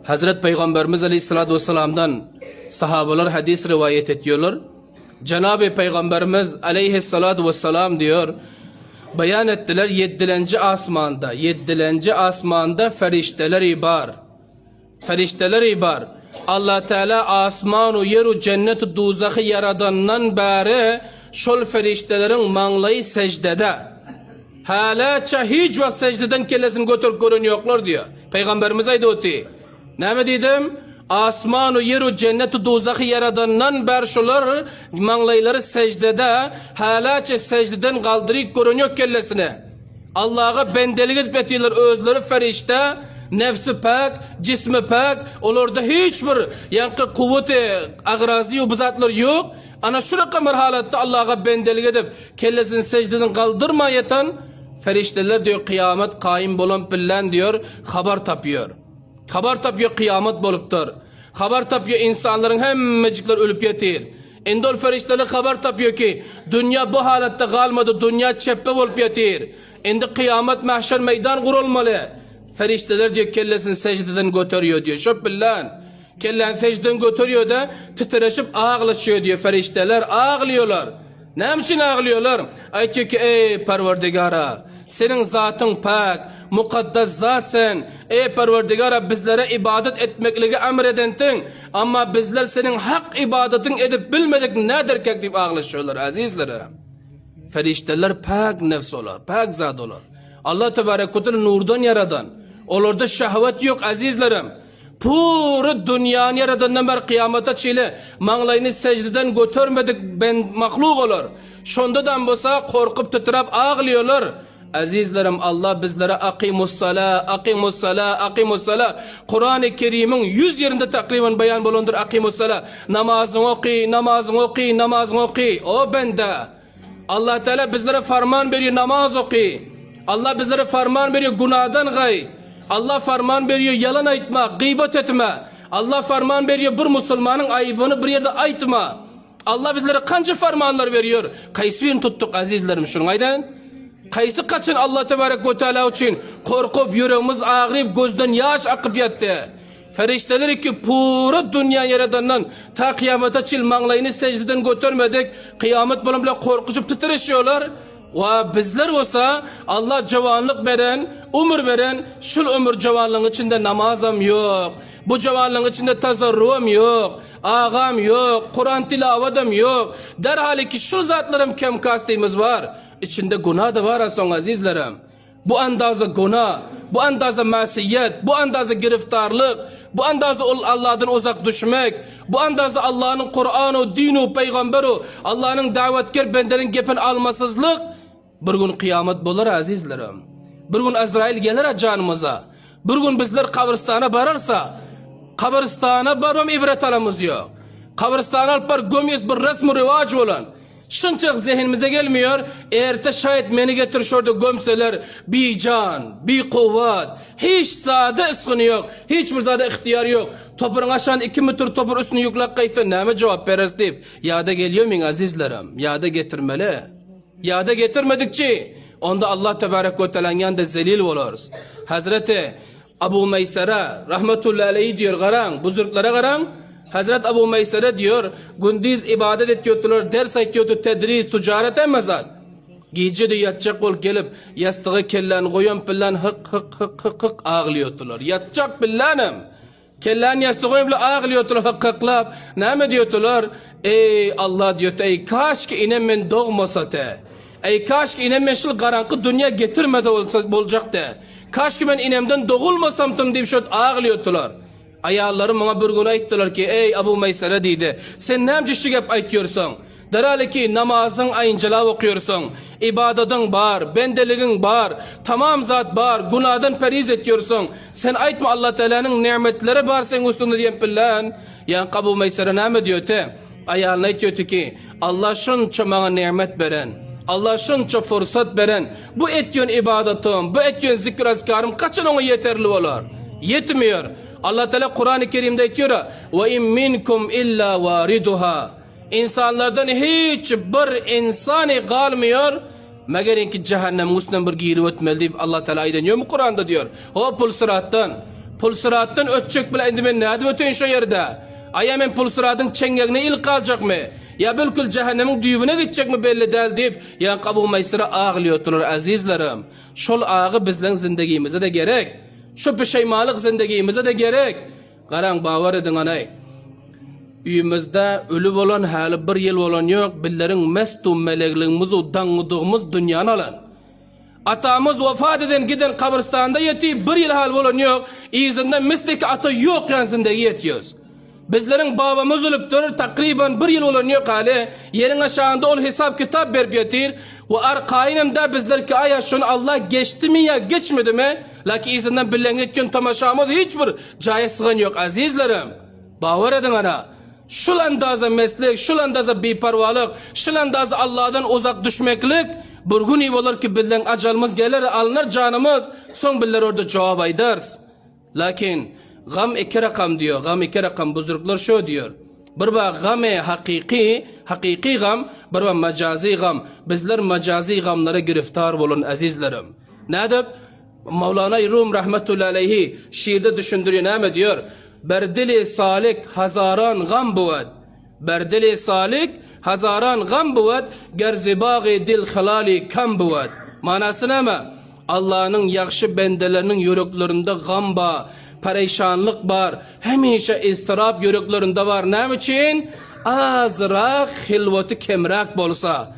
Hazret Peygamberimiz Aleyhisselatü Vesselam'dan sahabeler hadis rivayet ediyorlar. Cenab-ı Peygamberimiz Aleyhisselatü Vesselam diyor, beyan ettiler 7. asmanda ferişteler ibar. Ferişteler ibar. Allah Teala asmanu yeru cennet duzakı yaradandan beri şol feriştelerin manglayı secdede. Halaça hiç ve secdeden kellesini götürüp görünüyorlar diyor. Peygamberimiz aydı oti. Ne mi dedim? Asmanu yeru cennet duzakı yaradandan beri şolar manglayları secdede. Halaça secdeden kaldırıp görünüyor kellesini. Allah'a bendelik edip etiyorlar özleri ferişte. Nefsi pak, cismi pak, onlarda hiçbir yankı kuvveti, agrazi ubuzatlar yok. Ana şu rakam merhalatta Allah'a bendelik edip kellesini secdeden kaldırmayatan ferişteler diyor kıyamet kaim bolan pillen diyor haber tapıyor. Haber tapıyor kıyamet boluptur. Haber tapıyor insanların hemmecikler ölüp yetir. Endol ferişteler haber tapıyor ki dünya bu halatta kalmadı, dünya çeppe olup yetir. Endi kıyamet mahşer meydan kurulmalı. Ferişteler diyor kellesini secdeden götürüyor diyor. Şöp billan. Kellen secdeden götürüyor da titreşip ağlaşıyor diyor ferişteler. Ağlıyorlar. Ne için ağlıyorlar? Aytiyor ki ey Perverdigara, senin zatın pak, mukaddes zatsın. Ey Perverdigara, bizlere ibadet etmekliği emredendin. Ama bizler senin hak ibadetin edip bilmedik nedir ki deyip ağlaşıyorlar azizlerim. Ferişteler pak nefs olar, pak zat olar. Allah Tebarek ve Teala nurdan yaradan. Onlarda şehvet yok azizlerim. Puru dünyanın yaradandan beri kıyamata çile manglayını secdeden götürmedik ben mahluk olur. Şondadan bolsa korkup titrap ağlıyorlar. Azizlerim Allah bizlere aqimussala. Kur'an-ı Kerim'in 100 yerinde takriben beyan bulundur aqimussala. Namazını oku. O bende. Allah Teala bizlere farman veriyor namaz oku. Allah bizlere farman veriyor günahdan gay. Allah farman veriyor yalan aytma, gıybet etme. Allah farman veriyor bir Müslümanın ayıbını bir yerde aytma. Allah bizlere kanca farmanlar veriyor. Kaysi birini tuttuk azizlerim şunun aydan. Kaysi kaçın Allah Tebarek ve Teala için korkup yüreğimiz ağrıyıp gözden yaş akıp yattı. Ferişteler ki pura dünya yaradandan ta kıyamete çil manglayını secdeden götürmedik. Kıyamet bunun bile korkusup titreşiyorlar. Ve bizler olsa Allah cevanlık veren, umur veren, şul ömür cevanlığın içinde namazım yok. Bu cevanlığın içinde tazarruğum yok. Ağam yok. Kur'an tilavetim yok. Derhali ki şu zatlarım kem kastimiz var. İçinde günah da var aslın azizlerim. Bu andazı günah, bu andazı masiyet, bu andazı giriftarlık, bu andazı Allah'tan uzak düşmek, bu andazı Allah'ın Kur'an'ı, dini, peygamberi, Allah'ın davetkar benderin gepin almasızlık. Bir gün kıyamet bulur azizlerim. Bir gün Azrail gelir canımıza. Bir gün bizler kabristana bararsa, kabristana baram ibret alamız yok. Kabristana alpar gömüyoruz bir resmi rivac olan. Şunçak zihnimize gelmiyor. Eğer şayet beni getir şurada gömseler bir can, bir kuvvet, hiç zade ıskını yok, hiçbir zade ihtiyar yok. Toprağın aşağın 2 metre toprak üstünü yüklek kaysa neme cevap veririz deyip yada geliyor min azizlerim. Yada getirmeli. Yada getirmedikçe onda Allah Tebarek ve Teala'nın yanında zelil oluruz. Hazreti Abu Meysere rahmetullahi aleyhi diyor garan, buzurklara garan. Hazret Abu Meysere diyor, gündüz ibadet ediyordular, ders ediyordu, tedris, ticaret emmezat. Gece de yatacak ol gelip, yastığı kellen, koyun pillen, hık ağlıyordular. Yatacak pillenim. Kellen yastığı bile ağlıyordular, hıklap. Ne mi diyordular? Ey Allah diyor, ey kaş ki inem men doğmasa te. Ey kaş ki inem men şıl garankı dünya getirmedi olacak de. Kaş ki ben inemden doğulmasam tım deyip şöyle ağlıyordular. Ayarlarım bana bir gün ayttılar ki ey Abu Meysere dedi. Sen ne amcışlık yap aytıyorsun? Derhali ki namazın ayıncılığa okuyorsun. İbadetin var, bendeliğin var, tamam zat var, günahdan periz ediyorsun. Sen aytma Allah Teala'nın nimetleri var senin üstünde diyen pillan. Yani Abu Meysere ne mi diyor te? Ayarına aytıyor ki Allah şunca bana nimet veren. Allah şunca fırsat veren. Bu etyon ibadetim, bu etyon zikr azkarım kaçın ona yeterli olur? Yetmiyor. Allah Teala Kur'an-ı Kerim'de diyor ve in minkum illa variduha. İnsanlardan hiç bir insanı kalmıyor Megerin ki cehennem muslim bir giyri ötmeli deyip Allah Teala aydınıyor mu Kur'an'da diyor. O pul sırattan ötecek bile indi men ne ötün şu yerde. Ayamen pul sıratın çengegine ilk alacak mı? Ya bülkül cehennemin düğümüne gidecek mi belli değil deyip yan Abu Meysir'e ağlıyordular azizlerim. Şol ağı bizden zindagimize de gerek. Şu pişeymalık zindagimize de gerek. Qaran bavar edin anay. Üyümüzde ölü olan hali bir yıl olan yok. Billerin mestum melekliğimizi dangıdığımız dünyanı alan. Atamız vefat eden giden kabristanda yeti bir yıl hal olan yok. İzinden mislik ata yok yansındaki yetiyoruz. Bizlerin babamız ölüp durur takriben bir yıl olan yok hali. Yerin aşağında ol hesap kitap verip yetir. Ve arkayınımda bizler ki aya şunu Allah geçti mi ya geçmedi mi? Lakin izinden bilen etken tamaşamız hiçbir caya sığın yok azizlerim. Bavar edin ana. Şul andaza meslek, şul andaza biparvalık, şul andaza Allah'dan uzak düşmeklik. Bir gün iyi olur ki bizden acalımız gelir, alınır canımız. Son biller orada cevap aydars. Lakin gam iki rakam diyor. Gam iki rakam buzuruklar şu diyor. Bir ba gam-e hakiki gam, bir ba macazi gam. Bizler macazi gamlara giriftar olun azizlerim. Ne deyip? Mevlana Rum rahmetullahi aleyhi şiirde düşündürüyor ne diyor? Berdili salik hazaran gam buvad. Berdili salik hazaran gam buvad. Gerzibağı dil halali kam buvad. Manası ne mi? Allah'ın yakşı bendelerinin yüreklerinde gam var, perişanlık var, hemişe istirap yüreklerinde var. Ne için? Azrak hilveti kemrak bolsa.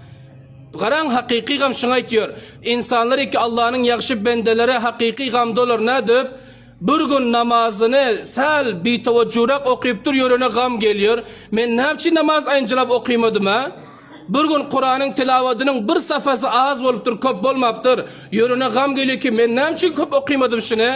Qaran hakiki gam şuna itiyor. İnsanlar ki Allah'ın yakşı bendeleri hakiki gamda olur ne deyip? Bir gün namazını sel bir teveccürak okuyup dur yörüne gam geliyor. Men ne için namaz ayıncılap okuymadım ha? Bir gün Kur'an'ın tilavatının bir safhası az olup dur, köp olmaptır. Yörüne gam geliyor ki men ne için köp okuymadım şunu?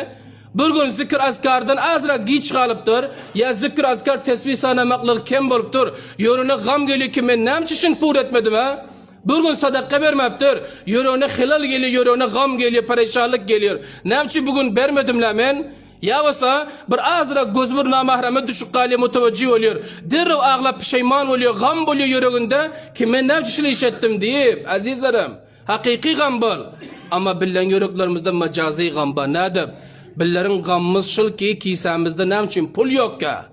Bir gün zikir azkardan azrak giç kalıptır. Ya zikir azkar tesbih sanamaklık kem boluptur. Yörüne gam geliyor ki men ne için pur etmedim ha? Bir gün sadaka vermeptir. Yörüne hilal geliyor, yörüne gam geliyor, perişanlık geliyor. Ne için bugün vermedim la men? Ya olsa bir azrak gözbür namahreme düşük galiye muteveccih oluyor. Derrev ağlap pişeyman oluyor, gam oluyor yüreğinde ki men ne için iş ettim deyip azizlerim. Hakiki gam bol. Ama billen yüreklerimizde macazi gam var. Ne deyip? Billerin gammız şıl ki kisemizde ne için pul yok ya.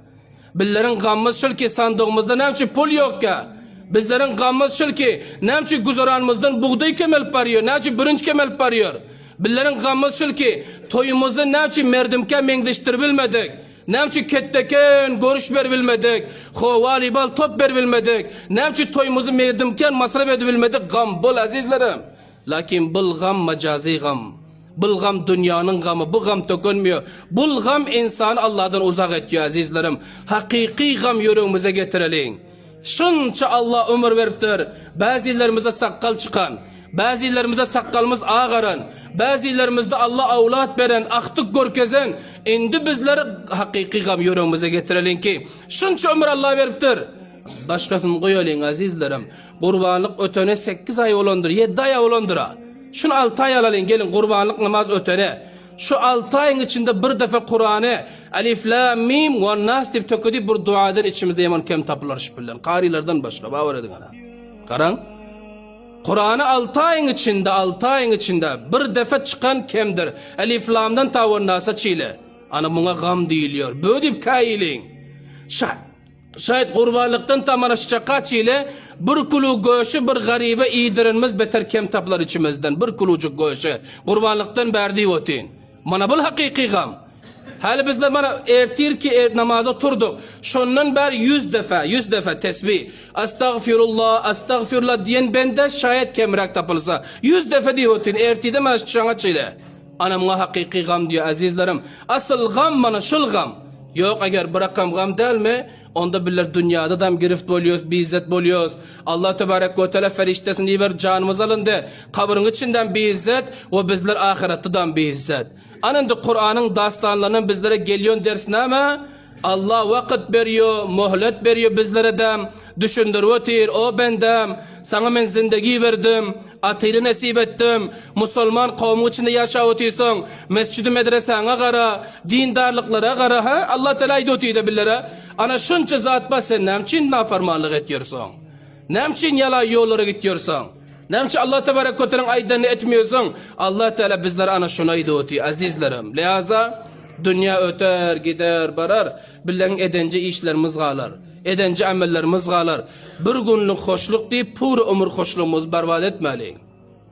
Billerin gammız şıl ki sandığımızda ne için pul yok ya. Bizlerin gammız şıl ki ne için guzaranımızdan buğday kemel parıyor, ne için bürünç kemel parıyor. Billerin gammız şıl ki toyumuzu ne için merdimke mengdeştir bilmedik. Ne için ketteken görüş ver bilmedik. Volleybol top ver bilmedik. Ne için toyumuzu merdimken masraf edip bilmedik. Gam bol azizlerim. Lakin bul gam macazi gam. Bul gam dünyanın gamı, bu gam tökünmüyor. Bul gam insan Allah'dan uzak ediyor azizlerim. Hakiki gam yüreğimize getirelim. Şunca Allah ömür veriptir. Bazılarımıza sakkal çıkan, bazılarımıza sakkalımız ağaran, bazılarımızda Allah avlat veren, aktık görkezen. Indi bizleri hakiki gam yüreğimize getirelim ki şunca ömür Allah veriptir. Başkasını koyalım azizlerim. Kurbanlık ötene 8 ay olandır, 7 ay olandır. Şunu 6 ay alalım gelin kurbanlık namaz ötene. Şu 6 ayın içinde bir defa Kur'an'ı Alif Lam Mim ve Nas deyip töküdüp bir duadan içimizde yaman kem tapılar şüphelen. Qarilerden başka bavar edin ana. Qaran. Kur'an'ı 6 ayın içinde bir defa çıkan kemdir. Alif Lam'dan ta Nas'a çile. Ana buna gam deyiliyor. Böyle deyip kayilin. Şayet kurbanlıktan tamana şişaka çile bir kulu göğüşü bir garibe iyidirinmez beter kem taplar içimizden. Bir kulucuk göğüşü kurbanlıktan berdi otin. Mana bul hakiki gam. Hali bizler mana ertir ki namaza turduk. Şondan ber 100 defa tesbih. Estağfirullah diyen bende şayet kemrak tapılsa. 100 defa diye otin ertide mana şişaka çile. Ana buna hakiki gam diyor azizlerim. Asıl gam mana şul gam. Yok eğer bırakam gam değil mi? Onda biller dünyada da girift boluyoruz, bizzet boluyoruz. Allah tebarek ve teala feriştesini ver canımız alındı. Kabrın içinden bizzet ve bizler ahirette'dan bizzet. Anında Kur'an'ın dastanlarının bizlere geliyor dersin ama Allah vakit veriyor, muhlet veriyor bizlere de. Düşündürüyor, o bendem, sana men zindagi verdim, atıyla nasip ettim, Müslüman kavmi içinde yaşayotuysun, mescid-i medresana gara, dindarlıklara gara, ha? Allah Teala idotuydu billere. Ana şunca zat bas sen nemçin nafarmanlık ediyorsun? Nemçin yala yollara gidiyorsun? Nemçe Allah Tebarek ve Teala'nın aydanını etmiyorsun. Allah Teala bizlere ana şunaydı oti azizlerim. Lihaza dünya öter gider barar. Bilen edence işlerimiz galar. Edence amellerimiz galar. Bir günlük hoşluk deyip pur ömür hoşluğumuzu berbat etmeliyiz.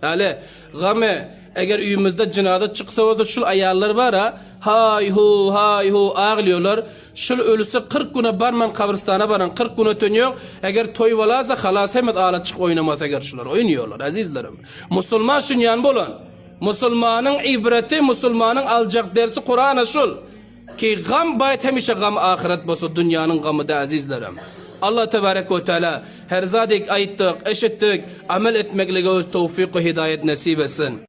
Yani game eğer üyümüzde cinada çıksa o da şul ayarlar var ha, hay hu ağlıyorlar. Şul ölüsü 40 güne barman kabristana baran 40 güne dönüyor. Eğer toy valaza halas hemet ağla çık oynamaz eğer şular oynuyorlar azizlerim. Musulman şun yan bolan. Musulmanın ibreti, Musulmanın alacak dersi Kur'an'a şul. Ki gam bayt hemişe gam ahiret bosu dünyanın gamı da azizlerim. Allah Tebarek ve Teala her zadik ayttık, eşittik, amel etmekle göz tevfik ve hidayet nasip etsin.